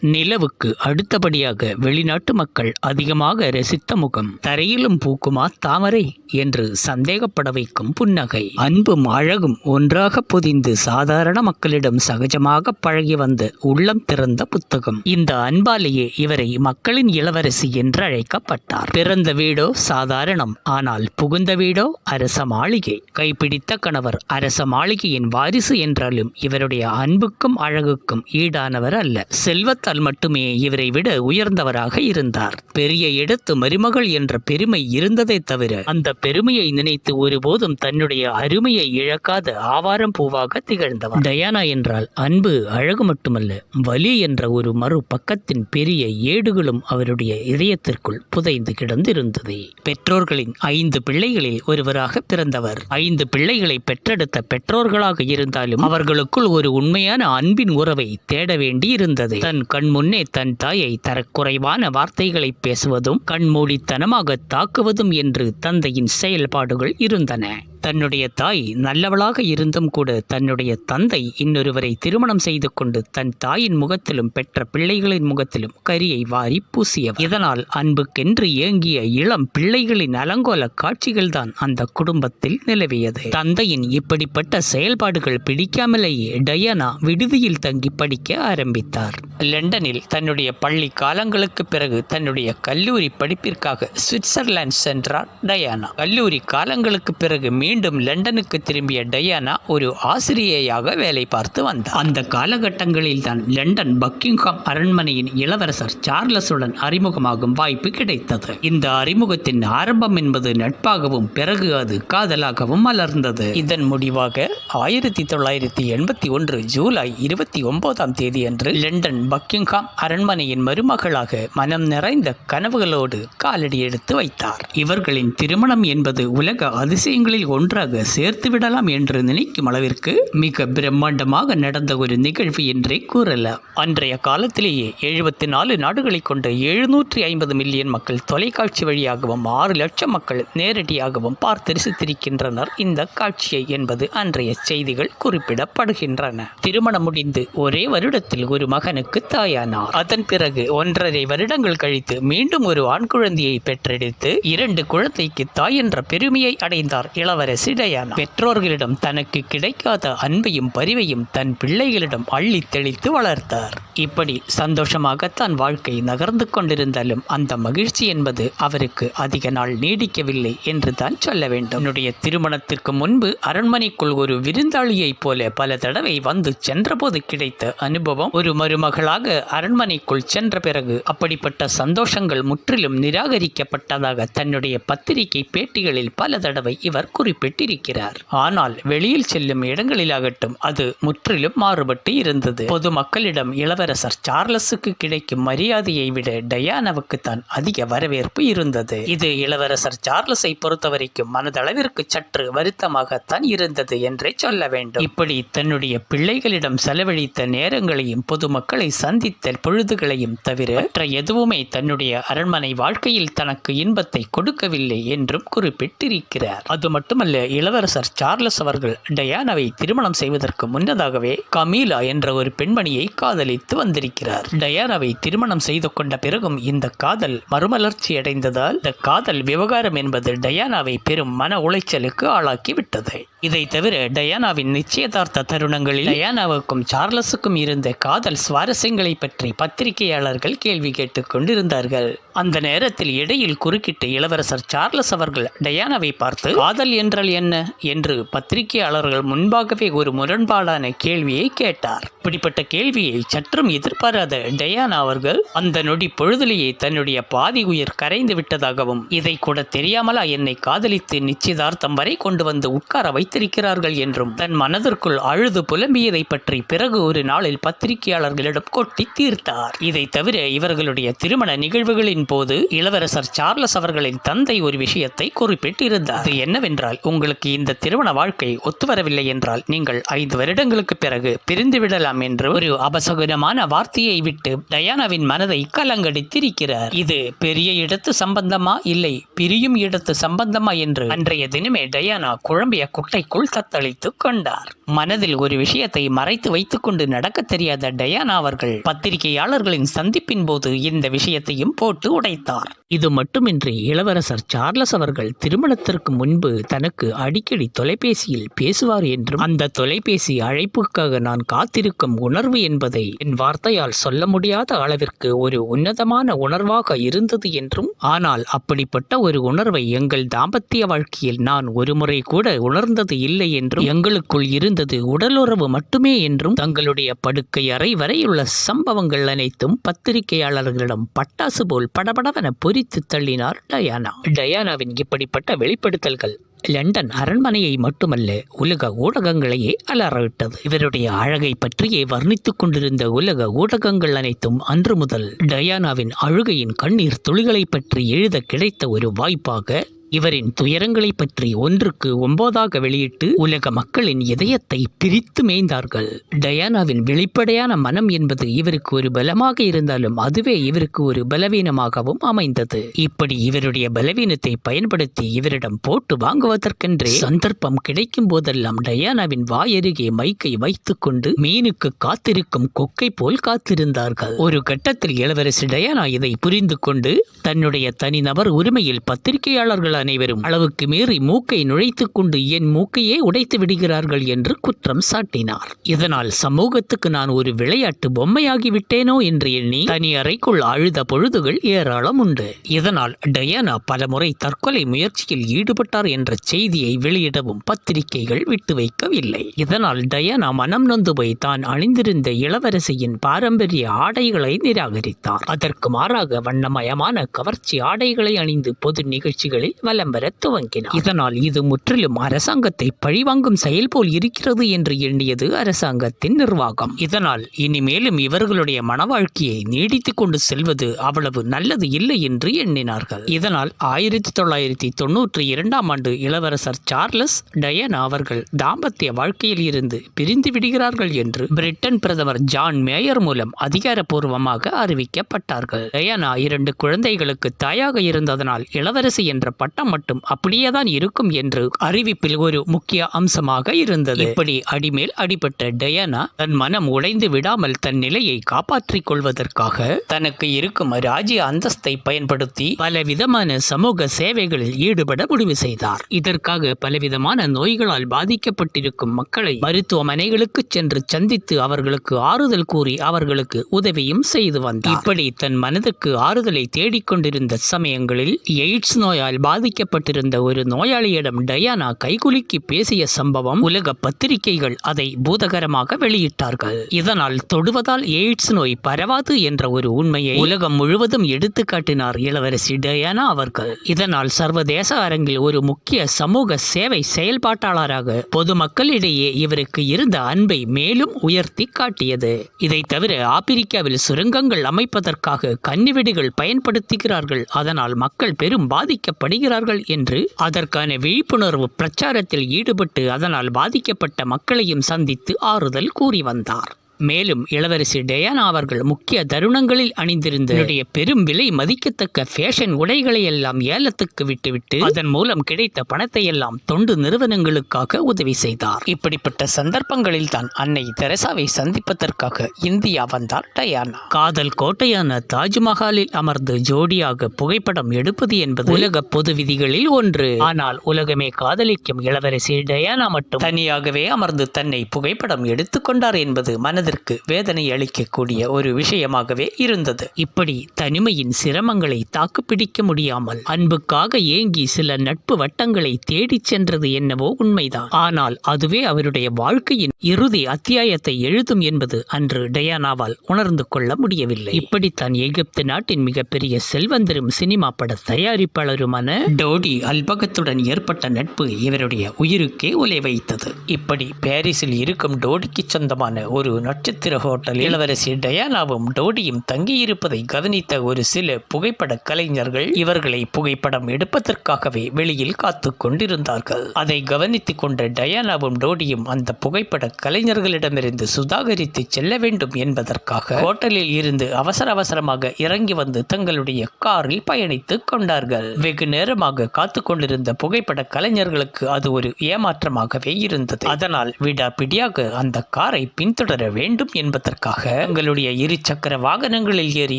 நிலவுக்கு அடுத்தபடியாக வெளிநாட்டு மக்கள் அதிகமாக ரசித்த முகம். தரையிலும் பூக்குமா தாமரை என்று சந்தேகப்பட வைக்கும் புன்னகை. அன்பும் அழகும் ஒன்றாக பொதிந்து சாதாரண மக்களிடம் சகஜமாக பழகி வந்த உள்ளம் திறந்த புத்தகம். இந்த அன்பாலேயே இவரை மக்களின் இளவரசி என்று அழைக்கப்பட்டார். பிறந்த வீடோ சாதாரணம், ஆனால் புகுந்த வீடோ அரச மாளிகை. கைப்பிடித்த கணவர் அரச மாளிகையின் வாரிசு என்றாலும் இவருடைய அன்புக்கும் அழகுக்கும் ஈடானவர் அல்ல. செல்வத்தால் மட்டுமே இவரை விட உயர்ந்தவராக இருந்தார். பெரிய இடத்து மருமகள் என்ற பெருமை இருந்ததை தவிர அந்த பெருமையை நினைத்து ஒருபோதும் தன்னுடைய அருமையை இழக்காத ஆவாரம் பூவாக திகழ்ந்தவர். டயானா என்றால் அன்பு அழகு மட்டுமல்ல, வலி என்ற ஒரு மறு பக்கத்தின் பெரிய ஏடுகளும் அவருடைய இதயத்திற்குள் புதைந்து கிடந்திருந்தது. பெற்றோர்களின் 5 பிள்ளைகளில் ஒருவராக பிறந்தவர். 5 பிள்ளைகளை பெற்றெடுத்த பெற்றோர்களாக இருந்தாலும் அவர்களுக்குள் ஒரு உண்மையான அன்பின் உறவை தேட வேண்டி இருந்தது. தன் கண் முன்னே தன் தாயை தரக்குறைவான வார்த்தைகளை பேசுவதும் கண்மூடித்தனமாக தாக்குவதும் என்று தந்தையின் செயல்பாடுகள் இருந்தன. தன்னுடைய தாய் நல்லவளாக இருந்தும் கூட தன்னுடைய தந்தை இன்னொருவரை திருமணம் செய்து கொண்டு தன் தாயின் முகத்திலும் பெற்ற பிள்ளைகளின் முகத்திலும் கரியை வாரி பூசியவர். இதனால் அன்புக்கென்று ஏங்கிய இளம் பிள்ளைகளின் அலங்கோல காட்சிகள்தான் அந்த குடும்பத்தில் நிலவியது. தந்தையின் இப்படிப்பட்ட செயல்பாடுகள் பிடிக்காமலேயே டயானா விடுதியில் தங்கி படிக்க ஆரம்பித்தார். லண்டனில் தன்னுடைய பள்ளி காலங்களுக்கு பிறகு தன்னுடைய கல்லூரி படிப்பிற்காக சுவிட்சர்லாந்து சென்றார் டயானா. கல்லூரி காலங்களுக்கு பிறகு மீண்டும் லண்டனுக்கு திரும்பிய டயானா ஒரு ஆசிரியையாக வேலை பார்த்து வந்தார். அந்த காலகட்டங்களில் தான் லண்டன் பக்கிங்ஹாம் அரண்மனையின் இளவரசர் சார்லஸுடன் அறிமுகமாகும் வாய்ப்பு கிடைத்தது. இந்த அறிமுகத்தின் ஆரம்பம் என்பது நட்பாகவும் பிறகு அது காதலாகவும் மலர்ந்தது. இதன் முடிவாக 1981 ஜூலை 29ஆம் தேதியன்று லண்டன் பக்கிங்ஹாம் அரண்மனையின் மருமகளாக மனம் நிறைந்த கனவுகளோடு காலடி எடுத்து வைத்தார். இவர்களின் திருமணம் என்பது உலக அதிசயங்களில் ஒன்றாக சேர்த்து விடலாம் என்று நினைக்கும் அளவிற்கு மிக பிரம்மாண்டமாக நடந்த ஒரு நிகழ்வு என்றே கூறலாம். அன்றைய காலத்திலேயே 74 நாடுகளை கொண்ட 750 மில்லியன் மக்கள் தொலைக்காட்சி வழியாகவும் 6 லட்சம் மக்கள் நேரடியாகவும் பார்த்து ரசித்திருக்கின்றனர் இந்த காட்சியை என்பது அன்றைய செய்திகள் குறிப்பிடப்படுகின்றன. திருமணம் முடிந்து ஒரே வருடத்தில் ஒரு மகனுக்கு தாயானார். அதன் பிறகு 1.5 வருடங்கள் கழித்து மீண்டும் ஒரு ஆண் குழந்தையை பெற்றெடுத்து 2 குழந்தைக்கு தாய் என்ற பெருமையை அடைந்தார் இளவரசி டயானா. பெற்றோர்களிடம் தனக்கு கிடைக்காத அன்பையும் பரிவையும் தன் பிள்ளைகளிடம் அள்ளி தெளித்து வளர்த்தார். இப்படி சந்தோஷமாகத்தான் வாழ்க்கை நகர்ந்து கொண்டிருந்தாலும் அந்த மகிழ்ச்சி என்பது அவருக்கு அதிக நாள் நீடிக்கவில்லை என்று தான் சொல்ல வேண்டும். என்னுடைய திருமணத்திற்கு முன்பு அரண்மனைக்குள் ஒரு விருந்தாளியைப் போல பல தடவை வந்து சென்றபோது கிடைத்த அனுபவம், ஒரு மருமகளாக அரண்மனைக்குள் சென்ற பிறகு அப்படிப்பட்ட சந்தோஷங்கள் முற்றிலும் நிராகரிக்கப்பட்டதாக தன்னுடைய பத்திரிகை பேட்டிகளில் பல தடவை இவர் குறிப்பிட்டிருக்கிறார். ஆனால் வெளியில் செல்லும் இடங்களிலாகட்டும் அது முற்றிலும் மாறுபட்டு இருந்தது. பொதுமக்களிடம் இளவரசர் சார்லஸுக்கு கிடைக்கும் மரியாதையை விட டயானாவுக்கு தான் அதிக வரவேற்பு இருந்தது. இது இளவரசர் சார்லஸை பொறுத்தவரைக்கும் மனதளவிற்கு சற்று வருத்தமாகத்தான் இருந்தது என்றே சொல்ல வேண்டும். இப்படி தன்னுடைய பிள்ளைகளிடம் செலவழித்த நேரங்களையும் பொதுமக்களை சந்தித்த பொழுதுகளையும் தவிர மற்ற எதுவுமே தன்னுடைய அரண்மனை வாழ்க்கையில் தனக்கு இன்பத்தை கொடுக்கவில்லை என்றும் குறிப்பிட்டிருக்கிறார். அது மட்டுமல்ல, இளவரசர் சார்லஸ் அவர்கள் டயானாவை திருமணம் செய்வதற்கு முன்னதாகவே கமீலா என்ற ஒரு பெண்மணியை காதலித்து வந்திருக்கிறார். டயானாவை திருமணம் செய்து கொண்ட பிறகும் இந்த காதல் மறுமலர்ச்சி அடைந்ததால் இந்த காதல் விவகாரம் என்பது டயானாவை பெரும் மன உளைச்சலுக்கு ஆளாக்கிவிட்டது. இதை தவிர டயானாவின் நிச்சயதார்த்த தருணங்களில் டயானாவுக்கும் சார்லஸுக்கும் இருந்த காதல் சுவாரஸ்யங்களை பற்றி பத்திரிகையாளர்கள் கேள்வி கேட்டுக் கொண்டிருந்தார்கள். அந்த நேரத்தில் இடையில் குறுக்கிட்டு இளவரசர் சார்லஸ் அவர்கள் டயானாவை பார்த்து, காதல் என்றால் என்ன என்று பத்திரிகையாளர்கள் முன்பாகவே ஒரு முரண்பாடான கேள்வியை கேட்டார். இப்படிப்பட்ட கேள்வியை சற்றும் எதிர்பாராத டயானா அவர்கள் அந்த நொடி பொழுதிலேயே தன்னுடைய பாதி உயிர் கரைந்து விட்டதாகவும், இதை கூட தெரியாமலா என்னை காதலித்து நிச்சயதார்த்தம் வரை கொண்டு வந்து உட்கார வைத்திருக்கிறார்கள் என்றும் தன் மனதிற்குள் அழுது புலம்பியதை பற்றி பிறகு ஒரு நாளில் பத்திரிகையாளர்களிடம் கொட்டி தீர்த்தார். இதை தவிர இவர்களுடைய திருமண நிகழ்வுகளின் போது இளவரசர் சார்லஸ் அவர்களின் தந்தை ஒரு விஷயத்தை குறிப்பிட்டிருந்தார். அது என்னவென்றால், உங்களுக்கு இந்த திருமண வாழ்க்கை ஒத்துவரவில்லை என்றால் நீங்கள் 5 வருடங்களுக்கு பிறகு பிரிந்து விடலாம் என்று ஒரு அபசகுனமான வார்த்தையை விட்டு டயானாவின் மனதை கலங்கடித்திருக்கிறார். இது பெரிய இடத்து சம்பந்தமா இல்லை பிரியும் இடத்து சம்பந்தமா என்று அன்றைய தினமே டயானா குழம்பிய குட்டை அறைக்குள் தத்தளித்துக் கொண்டார். மனதில் ஒரு விஷயத்தை மறைத்து வைத்துக் கொண்டு நடக்க தெரியாத டயானா அவர்கள் பத்திரிகையாளர்களின் சந்திப்பின் போது இந்த விஷயத்தையும் போட்டு உடைத்தார். இது மட்டுமின்றி இளவரசர் சார்லஸ் அவர்கள் திருமணத்திற்கு முன்பு தனக்கு அடிக்கடி தொலைபேசியில் பேசுவார் என்றும் அந்த தொலைபேசி அழைப்புக்காக நான் காத்திருக்கும் உணர்வு என்பதை என் வார்த்தையால் சொல்ல முடியாத அளவிற்கு ஒரு உன்னதமான உணர்வாக இருந்தது என்றும், ஆனால் அப்படிப்பட்ட ஒரு உணர்வை எங்கள் தாம்பத்திய வாழ்க்கையில் நான் ஒருமுறை கூட உணர்ந்தது இல்லை என்றும், எங்களுக்குள் இருந்தது உடலுறவு மட்டுமே என்றும் தங்களுடைய படுக்கை அறை வரையுள்ள சம்பவங்கள் அனைத்தும் பத்திரிகையாளர்களிடம் பட்டாசு போல் படபடவென பொறித்து தள்ளினார் டயானா. டயானாவின் இப்படிப்பட்ட வெளிப்படுத்தல்கள் லண்டன் அரண்மனையை மட்டுமல்ல, உலக ஊடகங்களையே அலறவிட்டது. இவருடைய அழகை பற்றியே வர்ணித்துக் கொண்டிருந்த உலக ஊடகங்கள் அனைத்தும் அன்று முதல் டயானாவின் அழுகையின் கண்ணீர் துளிகளை பற்றி எழுத கிடைத்த ஒரு வாய்ப்பாக இவரின் துயரங்களை பற்றி 1க்கு 9 வெளியிட்டு உலக மக்களின் இதயத்தை பிரித்து மேய்ந்தார்கள். டயானாவின் வெளிப்படையான மனம் என்பது இவருக்கு ஒரு பலமாக இருந்தாலும் அதுவே இவருக்கு ஒரு பலவீனமாகவும் அமைந்தது. இப்படி இவருடைய பலவீனத்தை பயன்படுத்தி இவரிடம் போட்டு வாங்குவதற்கென்றே சந்தர்ப்பம் கிடைக்கும் போதெல்லாம் டயானாவின் வாயருகே மைக்கை வைத்துக் கொண்டு மீனுக்கு காத்திருக்கும் கொக்கை போல் காத்திருந்தார்கள். ஒரு கட்டத்தில் இளவரசி டயானா இதை புரிந்து கொண்டு தன்னுடைய தனிநபர் உரிமையில் பத்திரிகையாளர்கள் அனைவரும் அளவுக்கு மீறி மூக்கை நுழைத்துக் கொண்டு என் மூக்கையே உடைத்து விடுகிறார்கள் என்று குற்றம் சாட்டினார். இதனால் சமூகத்துக்கு நான் ஒரு விளையாட்டு பொம்மையாகி விட்டேனோ என்று எண்ணி தனி அறைக்குள் அழுத பொழுதுகள் ஏராளம் உண்டு. இதனால் டயானா பலமுறை தற்கொலை முயற்சியில் ஈடுபட்டார் என்ற செய்தியை வெளியிடவும் பத்திரிகைகள் விட்டு வைக்கவில்லை. இதனால் டயானா மனம் நொந்து போய் தான் அணிந்திருந்த இளவரசியின் பாரம்பரிய ஆடைகளை நிராகரித்தார். அதற்கு மாறாக வண்ணமயமான கவர்ச்சி ஆடைகளை அணிந்து பொது நிகழ்ச்சிகளில் வலம் வர துவங்கினார். இதனால் இது முற்றிலும் அரசாங்கத்தை பழிவாங்கும் செயல் போல் இருக்கிறது என்று எண்ணியது அரசாங்கத்தின் நிர்வாகம். இதனால் இனிமேலும் இவர்களுடைய மன வாழ்க்கையை நீடித்துக் கொண்டு செல்வது அவ்வளவு நல்லது இல்லை என்று எண்ணினார்கள். இதனால் 1992 ஆண்டு இளவரசர் சார்லஸ் டயானா அவர்கள் தாம்பத்திய வாழ்க்கையில் இருந்து பிரிந்து விடுகிறார்கள் என்று பிரிட்டன் பிரதமர் ஜான் மேயர் மூலம் அதிகாரப்பூர்வமாக அறிவிக்கப்பட்டார்கள். டயானா 2 குழந்தைகளுக்கு தாயாக இருந்ததனால் இளவரசி என்ற பட்டம் மட்டும் அப்படியேதான் இருக்கும் என்று அறிவிப்பில் ஒரு முக்கிய அம்சமாக இருந்தது. இப்படி அடிமேல் அடிபட்ட டயானா தன் மனம் உடைந்து விடாமல் தன் நிலையை காப்பாற்றிக் கொள்வதற்காக தனக்கு இருக்கும் ராஜ்ய அந்தஸ்தை பயன்படுத்தி பலவிதமான சமூக சேவைகளில் ஈடுபட முடிவு செய்தார். இதற்காக பலவிதமான நோய்களால் பாதிக்கப்பட்டிருக்கும் மக்களை மருத்துவமனைகளுக்கு சென்று சந்தித்து அவர்களுக்கு ஆறுதல் கூறி அவர்களுக்கு உதவியும் செய்து வந்தார். இப்படி தன் மனதுக்கு ஆறுதலை தேடிக்கொண்டிருந்த சமயங்களில் எய்ட்ஸ் நோயால் பாதிக்கப்பட்டிருந்த ஒரு நோயாளியிடம் டயானா கைகுலுக்கி பேசிய சம்பவம் உலக பத்திரிகைகள் அதை பூதகரமாக வெளியிட்டார்கள். இதனால் தொடுவதால் எய்ட்ஸ் நோய் பரவாது என்ற ஒரு உண்மையை உலகம் முழுவதும் எடுத்து காட்டினார் இளவரசி டயானா அவர்கள். இதனால் சர்வதேச அரங்கில் ஒரு முக்கிய சமூக சேவை செயல்பாட்டாளராக பொதுமக்களிடையே இவருக்கு இருந்த அன்பை மேலும் உயர்த்தி காட்டியது. இதை தவிர ஆப்பிரிக்காவில் சுரங்கங்கள் அமைப்பதற்காக கன்னிவெடிகள் பயன்படுத்துகிறார்கள், அதனால் மக்கள் பெரும் பாதிக்கப்படுகிறார்கள் என்று அதற்கான விழிப்புணர்வு பிரச்சாரத்தில் ஈடுபட்டு அதனால் பாதிக்கப்பட்ட மக்களையும் சந்தித்து ஆறுதல் கூறி வந்தார். மேலும் இளவரசி டயானா அவர்கள் முக்கிய தருணங்களில் அணிந்திருந்த பெரும் விலை மதிக்கத்தக்க ஃபேஷன் உடைகளை எல்லாம் ஏலத்துக்கு விட்டுவிட்டு அதன் மூலம் கிடைத்த பணத்தை எல்லாம் தொண்டு நிறுவனங்களுக்காக உதவி செய்தார். இப்படிப்பட்ட சந்தர்ப்பங்களில் தான் அன்னை தெரசாவை சந்திப்பதற்காக இந்தியா வந்தார் டயானா. காதல் கோட்டையான தாஜ்மஹாலில் அமர்ந்து ஜோடியாக புகைப்படம் எடுப்பது என்பது உலக பொது விதிகளில் ஒன்று. ஆனால் உலகமே காதலிக்கும் இளவரசி டயானா மட்டும் தனியாகவே அமர்ந்து தன்னை புகைப்படம் எடுத்துக்கொண்டார் என்பது மனதிற்கு வேதனை அளிக்கக்கூடிய ஒரு விஷயமாகவே இருந்தது. இப்படி தனிமையின் சிரமங்களை தாக்குப்பிடிக்க முடியாமல் அன்புக்காக ஏங்கி சில நட்பு வட்டங்களை தேடிச் சென்றது என்னவோ உண்மைதான். ஆனால் அதுவே அவருடைய வாழ்க்கையின் இறுதி அத்தியாயத்தை எழுதும் என்பது அன்று டயானாவால் உணர்ந்து கொள்ள முடியவில்லை. இப்படித்தான் எகிப்து நாட்டின் மிகப்பெரிய செல்வந்தரும் சினிமா பட தயாரிப்பாளருமான டோடி அல்பகத்துடன் ஏற்பட்ட நட்பு இவருடைய உயிருக்கே உலை வைத்தது. இப்படி பாரிஸில் இருக்கும் டோடிக்கு சொந்தமான ஒரு நட்சத்திர ஹோட்டலில் இளவரசி டயானாவும் டோடியும் தங்கியிருப்பதை கவனித்த ஒரு சில புகைப்பட கலைஞர்கள் இவர்களை புகைப்படம் எடுப்பதற்காகவே வெளியில் காத்து கொண்டிருந்தார்கள். அதை கவனித்துக் கொண்ட டயானாவும் டோடியும் அந்த புகைப்பட கலைஞர்களிடமிருந்து சுதாகரித்து செல்ல வேண்டும் என்பதற்காக ஹோட்டலில் இருந்து அவசரமாக இறங்கி வந்து தங்களுடைய காரில் பயணித்துக் கொண்டார்கள். வெகு நேரமாக காத்து கொண்டிருந்த புகைப்பட கலைஞர்களுக்கு அது ஒரு ஏமாற்றமாகவே இருந்தது. அதனால் விடாப்பிடியாக அந்த காரை பின்தொடர வேண்டும் என்பதற்காக தங்களுடைய இரு சக்கர வாகனங்களில் ஏறி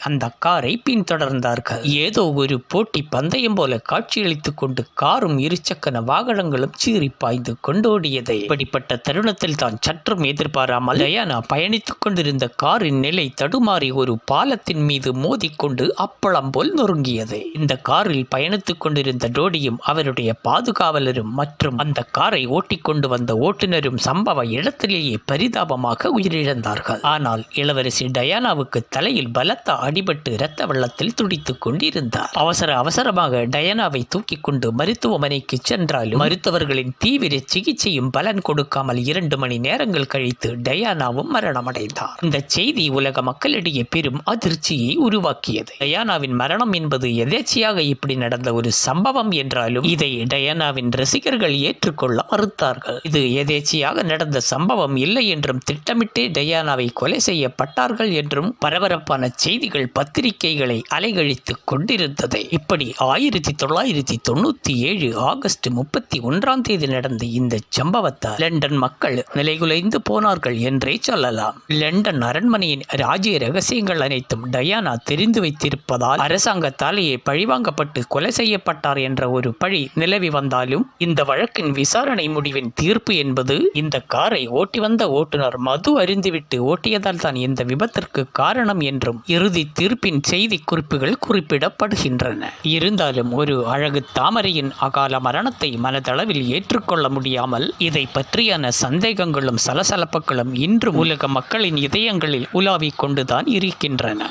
அந்த காரை பின்தொடர்ந்தார்கள். ஏதோ ஒரு போட்டி பந்தயம் போல காட்சியளித்துக் கொண்டு காரும் இருசக்கர வாகனங்களும் சீறி பாய்ந்து கொண்டோடியதை. இப்படிப்பட்ட தருணத்தில் தான் சற்றும் எதிர்பாராமல் டயானா பயணித்துக் கொண்டிருந்த காரின் நிலை தடுமாறி ஒரு பாலத்தின் மீது மோதிக்கொண்டு அப்பளம் போல் நொறுங்கியது. இந்த காரில் பயணித்துக் கொண்டிருந்த டோடியும் அவருடைய பாதுகாவலரும் மற்றும் அந்த காரை ஓட்டிக்கொண்டு வந்த ஓட்டுநரும் சம்பவ இடத்திலேயே பரிதாபமாக உயிரிழந்தார்கள். ஆனால் இளவரசி டயானாவுக்கு தலையில் பலத்த அடிபட்டு இரத்த வெள்ளத்தில் துடித்துக் கொண்டிருந்தார். அவசரமாக டயானாவை தூக்கிக் கொண்டு மருத்துவமனைக்கு சென்றாலும் மருத்துவர்களின் தீவிர சிகிச்சையும் பலன் கொடுக்காமல் 2 மணி நேரங்கள் கழித்து டயானாவும் மரணமடைந்தார். இந்த செய்தி உலக மக்களிடையே பெரும் அதிர்ச்சியை உருவாக்கியது. டயானாவின் மரணம் என்பது எதேச்சையாக இப்படி நடந்த ஒரு சம்பவம் என்றாலும் இதை டயானாவின் ரசிகர்கள் ஏற்றுக்கொள்ள மறுத்தார்கள். இது எதேச்சையாக நடந்த சம்பவம் இல்லை என்றும் திட்டமிட்டே டயானாவை கொலை செய்யப்பட்டார்கள் என்றும் பரபரப்பான செய்திகள் பத்திரிகைகளை அலைகழித்துக் கொண்டிருந்தது. இப்படி 1997 ஆகஸ்ட் 31 நடந்த இந்த சம்பவத்தால் லண்டன் மக்கள் நிலைகுலைந்து போனார்கள் என்றே சொல்லலாம். லண்டன் அரண்மனையின் ராஜ்ய ரகசியங்கள் அனைத்தும் டயானா தெரிந்து வைத்திருப்பதால் அரசாங்கத்தாலேயே பழிவாங்கப்பட்டு கொலை செய்யப்பட்டார் என்ற ஒரு பழி நிலவி வந்தாலும் இந்த வழக்கின் விசாரணை முடிவின் தீர்ப்பு என்பது இந்த காரை ஓட்டி வந்த ஓட்டுநர் மது அருந்திவிட்டு ஓட்டியதால் தான் இந்த விபத்திற்கு காரணம் என்றும் இறுதி தீர்ப்பின் செய்தி குறிப்புகள் குறிப்பிடப்படுகின்றன. இருந்தாலும் ஒரு அழகு தாமரையின் அகால மரணத்தை மனதளவில் ஏற்றுக்கொள்ள முடியாமல் இதை பற்றியான சந்தேகங்களும் சலசலப்புகளும் இன்று உலக மக்களின் இதயங்களில் உலாவிக் கொண்டுதான் இருக்கின்றன.